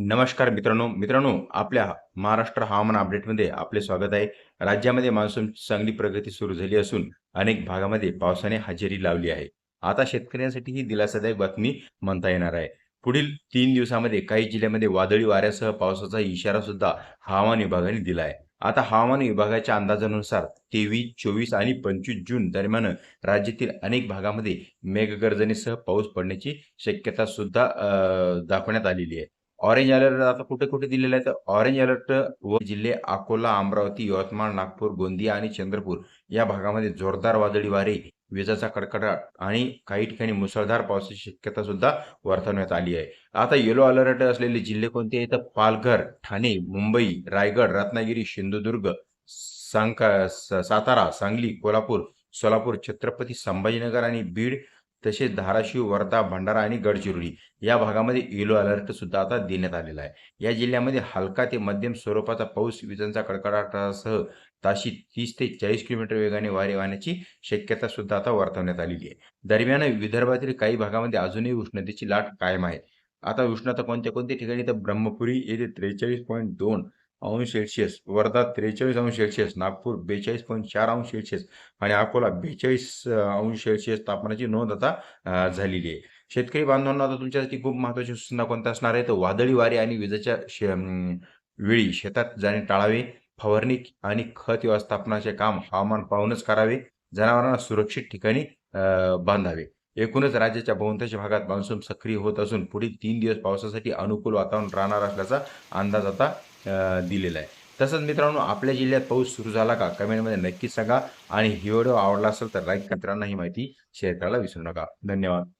नमस्कार मित्रांनो आपल्या महाराष्ट्र हवामान अपडेटमध्ये आपले स्वागत आहे. राज्यामध्ये मान्सूनची चांगली प्रगती सुरू झाली असून अनेक भागामध्ये पावसाने हजेरी लावली आहे. आता शेतकऱ्यांसाठी ही दिलासादायक बातमी म्हणता येणार आहे. पुढील 3 दिवसामध्ये काही जिल्ह्यामध्ये वादळी वाऱ्यासह पावसाचा इशारा सुद्धा हवामान विभागाने दिला आहे. आता हवामान विभागाच्या अंदाजानुसार 23, 24 आणि 25 जून दरम्यान राज्यातील अनेक भागामध्ये मेघगर्जनेसह पाऊस पडण्याची शक्यता सुद्धा दाखवण्यात आलेली आहे. ऑरेंज अलर्ट आता कुठे-कुठे दिलेला आहे, तर ऑरेंज अलर्ट व जिल्हे अकोला, अमरावती, यवतमाळ, नागपूर, गोंदिया आणि चंद्रपूर या भागामध्ये जोरदार वादळी वारे, विजांचा कडकडाट आणि काही ठिकाणी मुसळधार पावसाची शक्यता सुद्धा वर्तवण्यात आली आहे. आता येलो अलर्ट असलेले जिल्हे कोणते आहेत, तर पालघर, ठाणे, मुंबई, रायगड, रत्नागिरी, सिंधुदुर्ग, सातारा, सांगली, कोल्हापूर, सोलापूर, छत्रपती संभाजीनगर आणि बीड, तसेच धाराशिव, वर्धा, भंडारा आणि गडचिरोली या भागामध्ये येलो अलर्ट सुद्धा आता देण्यात आलेला आहे. या जिल्ह्यामध्ये हलका ते मध्यम स्वरूपाचा पाऊस, विजांचा कडकडाटासह ताशी 30 ते 40 किलोमीटर वेगाने वारे वाहण्याची शक्यता सुद्धा आता वर्तवण्यात आलेली आहे. दरम्यान विदर्भातील काही भागामध्ये अजूनही उष्णतेची लाट कायम आहे. आता उष्णता कोणत्या कोणत्या ठिकाणी, तर ब्रह्मपुरी येथे 43.2 अंश सेल्सिअस, वर्धा 43 अंश सेल्सिअस, नागपूर 42.4 अंश सेल्सिअस आणि अकोला 42 अंश सेल्सिअस तापमानाची नोंद आता झालेली आहे. शेतकरी बांधवांना आता तुमच्यासाठी खूप महत्त्वाची सूचना कोणत्या असणार आहे, तर वादळी वारे आणि विजेच्या वेळी शेतात जाणे टाळावे. फवारणी आणि खत व्यवस्थापनाचे काम हवामान पाहूनच करावे. जनावरांना सुरक्षित ठिकाणी बांधावे. एकूणच राज्याच्या बहुतांश भागात मान्सून सक्रिय होत असून पुढील 3 दिवस पावसासाठी अनुकूल वातावरण राहणार असल्याचा अंदाज आता दिलेला आहे. तसंच मित्रांनो, आपल्या जिल्ह्यात पाऊस सुरू झाला का, कमेंटमध्ये नक्कीच सांगा आणि ही व्हिडिओ आवडला असेल तर लाईक, मित्रांना ही माहिती शेअर करायला विसरू नका. धन्यवाद.